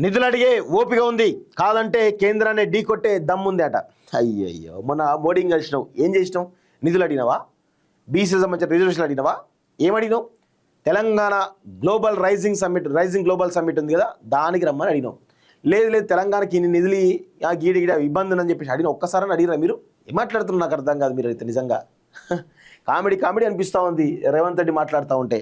నిధులు అడిగే ఓపిక ఉంది, కాదంటే కేంద్రాన్ని ఢీకొట్టే దమ్ముంది అట. అయ్యయ్యో, మొన్న మోడీని కలిసినావు, ఏం చేసినావు? నిధులు అడిగినావా? బీసీ సంబంధించిన రిజర్వేషన్ అడిగినావా? ఏమడిగినావు? తెలంగాణ రైజింగ్ గ్లోబల్ సమ్మిట్ ఉంది కదా, దానికి రమ్మని అడిగినావు. లేదు తెలంగాణకి ఇన్ని నిధులు గీడి ఇబ్బంది ఉందని చెప్పేసి అడిగిన. ఒక్కసారి అడిగిరా మీరు? ఏం మాట్లాడుతున్నారు నాకు అర్థం కాదు. మీరు అయితే నిజంగా కామెడీ అనిపిస్తూ ఉంది రేవంత్ రెడ్డి మాట్లాడుతూ ఉంటే.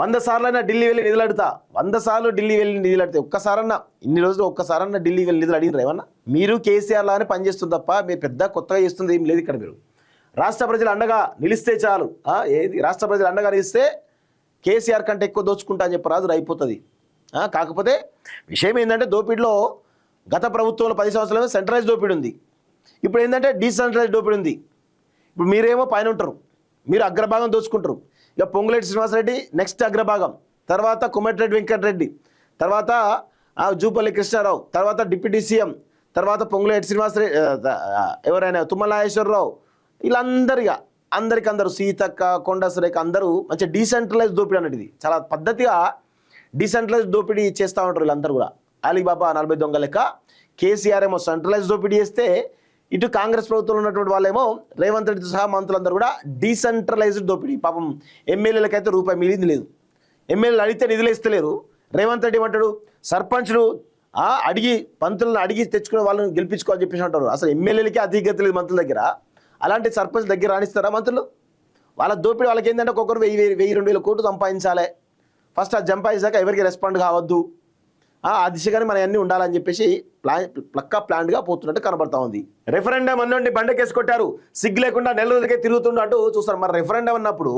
100 సార్లైనా ఢిల్లీ వెళ్ళి నిధులు అడుగుతా, 100 సార్లు ఢిల్లీ వెళ్ళి నిధులు అడితే ఒక్కసారన్నా, ఇన్ని రోజులు ఒక్కసారన్నా ఢిల్లీ వెళ్ళి నిధులు అడిగిన ఏమన్నా? మీరు కేసీఆర్ లానే పనిచేస్తుంది తప్ప మీరు పెద్ద కొత్తగా చేస్తుంది ఏం లేదు ఇక్కడ. మీరు రాష్ట్ర ప్రజలు అండగా నిలిస్తే చాలు. ఏది రాష్ట్ర ప్రజలు అండగా నిలిస్తే కేసీఆర్ కంటే ఎక్కువ దోచుకుంటా అని చెప్పి రాజు అయిపోతుంది. కాకపోతే విషయం ఏంటంటే, దోపిడిలో గత ప్రభుత్వంలో 10 సంవత్సరాలు సెంట్రలైజ్ దోపిడి ఉంది, ఇప్పుడు ఏంటంటే డీసెంట్రలైజ్ దోపిడి ఉంది. ఇప్పుడు మీరేమో పైన ఉంటారు, మీరు అగ్రభాగం దోచుకుంటారు. ఇక పొంగులేటి శ్రీనివాసరెడ్డి నెక్స్ట్ అగ్రభాగం, తర్వాత కొమటిరెడ్డి వెంకటరెడ్డి, తర్వాత జూపల్లి కృష్ణారావు, తర్వాత డిప్యూటీ సీఎం, తర్వాత పొంగులేటి శ్రీనివాసరెడ్డి, ఎవరైనా తుమ్మల నాగేశ్వరరావు, వీళ్ళందరిగా అందరికందరూ సీతక్క, కొండ సురేఖ అందరూ మంచి డీసెంట్రలైజ్ దోపిడీ అన్నది చాలా పద్ధతిగా డీసెంట్రలైజ్ దోపిడీ చేస్తూ ఉంటారు వీళ్ళందరూ కూడా. అలీబాబా 40 దొంగ లెక్క కేసీఆర్ ఏమో సెంట్రలైజ్ దోపిడీ చేస్తే, ఇటు కాంగ్రెస్ ప్రభుత్వంలో ఉన్నటువంటి వాళ్ళేమో రేవంత్ రెడ్డితో సహా మంత్రులందరూ కూడా డీసెంట్రలైజ్డ్ దోపిడీ. పాపం ఎమ్మెల్యేలకైతే రూపాయి మిగిలింది లేదు, ఎమ్మెల్యేలు అడిగితే నిధులు ఇస్తలేరు. రేవంత్ రెడ్డి ఏమంటాడు, సర్పంచ్లు అడిగి పంతులను అడిగి తెచ్చుకునే వాళ్ళని గెలిపించుకోవాలని చెప్పేసి అంటారు. అసలు ఎమ్మెల్యేలకి అధిగత లేదు మంత్రుల దగ్గర, అలాంటి సర్పంచ్ దగ్గర రాణిస్తారా మంత్రులు? వాళ్ళ దోపిడీ వాళ్ళకి ఏంటంటే ఒక్కొక్కరు 1000-2000 కోట్లు సంపాదించాలి. ఫస్ట్ అది సంపాదించాక ఎవరికి రెస్పాండ్ కావద్దు, ఆ దిశగానే మన అన్నీ ఉండాలని చెప్పేసి ప్లాన్గా పోతున్నట్టు కనబడతా ఉంది. రెఫరెండం అన్నండి బండకేసి కొట్టారు, సిగ్గు లేకుండా నెల రోజులకే తిరుగుతున్నట్టు చూస్తారు. మరి రెఫరెండం అన్నప్పుడు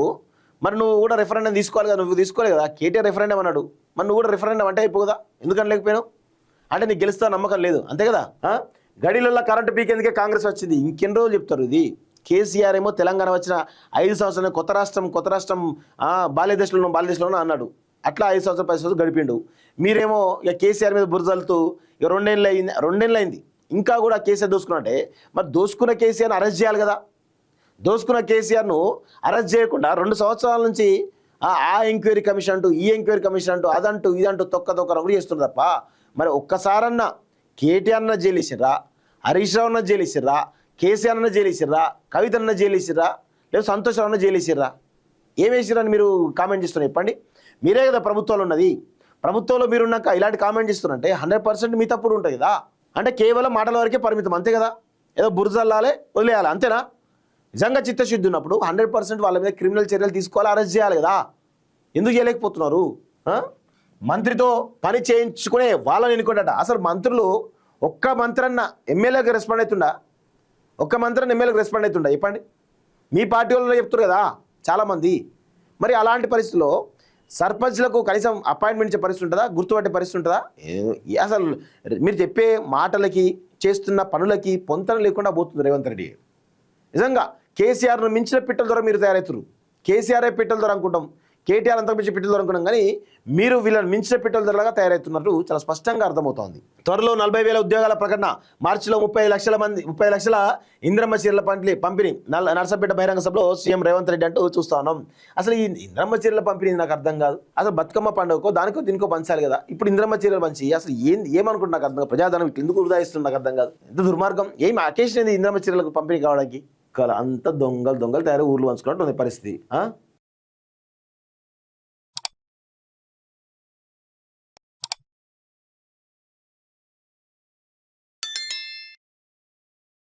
మరి నువ్వు కూడా రెఫరెండం తీసుకోవాలి కదా, నువ్వు తీసుకోలేదు కదా. కేటీఆర్ రెఫరెండం అన్నాడు, మరి నువ్వు కూడా రెఫరెండం అంటే అయిపోదా? ఎందుకని లేకపోయావు? అంటే నీకు గెలుస్తా నమ్మకం లేదు అంతే కదా. గడిలలో కరెంటు పీకేందుకే కాంగ్రెస్ వచ్చింది, ఇంకెన్ని రోజులు చెప్తారు ఇది? కేసీఆర్ ఏమో తెలంగాణ వచ్చిన 5 సంవత్సరాలు కొత్త రాష్ట్రం బాల్యదేశంలో అన్నాడు. అట్లా 5 సంవత్సరాలు 10 సంవత్సరాలు గడిపిండు. మీరేమో ఇక కేసీఆర్ మీద బురజలుతూ ఇక 2 ఏళ్ళు అయింది, ఇంకా కూడా కేసీఆర్ దోసుకున్నట్టే. మరి దోసుకున్న కేసీఆర్ని అరెస్ట్ చేయాలి కదా. దోసుకున్న కేసీఆర్ను అరెస్ట్ చేయకుండా 2 సంవత్సరాల నుంచి ఆ ఎంక్వైరీ కమిషన్ అంటూ, ఈ ఎంక్వైరీ కమిషన్ అంటూ, అదంటూ ఇదంటూ తొక్క రౌడీ చేస్తున్నారు తప్ప మరి ఒక్కసారన్నా కేటీఆర్న జైలు ఇచ్చిర్రా, హరీష్ రావున్న జైలు ఇచ్చిర్రా, కేసీఆర్ అన్న జైలు ఇచ్చిర్రా, కవితన్న జైలు ఇచ్చిర్రా, లేదా సంతోష్ రావున్న జైలు ఇచ్చిర్రా? ఏం వేసిర్రని మీరు కామెంట్ చేస్తున్నారు చెప్పండి? మీరే కదా ప్రభుత్వంలో ఉన్నది, ప్రభుత్వంలో మీరున్నాక ఇలాంటి కామెంట్ చేస్తున్నారంటే 100% మీ తప్పుడు ఉంటుంది కదా. అంటే కేవలం మాటల వరకే పరిమితం అంతే కదా, ఏదో బురజల్లాలే వదిలేయాలి అంతేనా? నిజంగా చిత్తశుద్ధి ఉన్నప్పుడు 100% వాళ్ళ మీద క్రిమినల్ చర్యలు తీసుకోవాలి, అరెస్ట్ చేయాలి కదా. ఎందుకు చేయలేకపోతున్నారు? మంత్రితో పని చేయించుకునే వాళ్ళని ఎన్నుకుంటాట. అసలు మంత్రులు ఒక్క మంత్రన్న ఎమ్మెల్యేకి రెస్పాండ్ అవుతుండా? ఒక్క మంత్రిని ఎమ్మెల్యేకి రెస్పాండ్ అవుతుండా చెప్పండి? మీ పార్టీ వాళ్ళు చెప్తారు కదా చాలామంది. మరి అలాంటి పరిస్థితుల్లో సర్పంచ్లకు కనీసం అపాయింట్మెంట్ ఇచ్చే పరిస్థితి ఉంటుందా? గుర్తుపట్టే పరిస్థితి ఉంటుందా? అసలు మీరు చెప్పే మాటలకి చేస్తున్న పనులకి పొంతన లేకుండా పోతుంది రేవంత్ రెడ్డి. నిజంగా కేసీఆర్ను మించిన పిట్టల ద్వారా మీరు తయారవుతారు. కేసీఆర్ఏ పిట్టల ద్వారా అనుకుంటాం, కేటీఆర్ అంతకు మించిన పిట్టల ద్వారా అనుకున్నాం, కానీ మీరు వీళ్ళని మించిన పిట్టల ద్వారాగా తయారవుతున్నట్టు చాలా స్పష్టంగా అర్థమవుతోంది. త్వరలో 40,000 ఉద్యోగాల ప్రకటన, మార్చిలో 30 లక్షల ఇంద్రమ్మ చీరల పంపిణీ నర్సంపేట బహిరంగ సభలో సీఎం రేవంత్ రెడ్డి అంటూ చూస్తా ఉన్నాం. అసలు ఈ ఇంద్రమ్మ చీరల పంపిణీ నాకు అర్థం కాదు. అసలు బతుకమ్మ పండుగకో దానికో దీనికో పంచాలి కదా, ఇప్పుడు ఇంద్రమ్మ చీరలు పంచి అసలు ఏమనుకుంటు నాకు అర్థం కాదు. ప్రజాధనం ఇట్లా ఎందుకు వృధా ఇస్తుంది నాకు అర్థం కాదు. ఎంత దుర్మార్గం! ఏం అకేషన్ ఏంది ఇంద్రమ్మ చీరలకు పంపిణీ కావడానికి? అంత దొంగలు తయారు ఊర్లు పంచుకున్నట్టు ఉంది పరిస్థితి.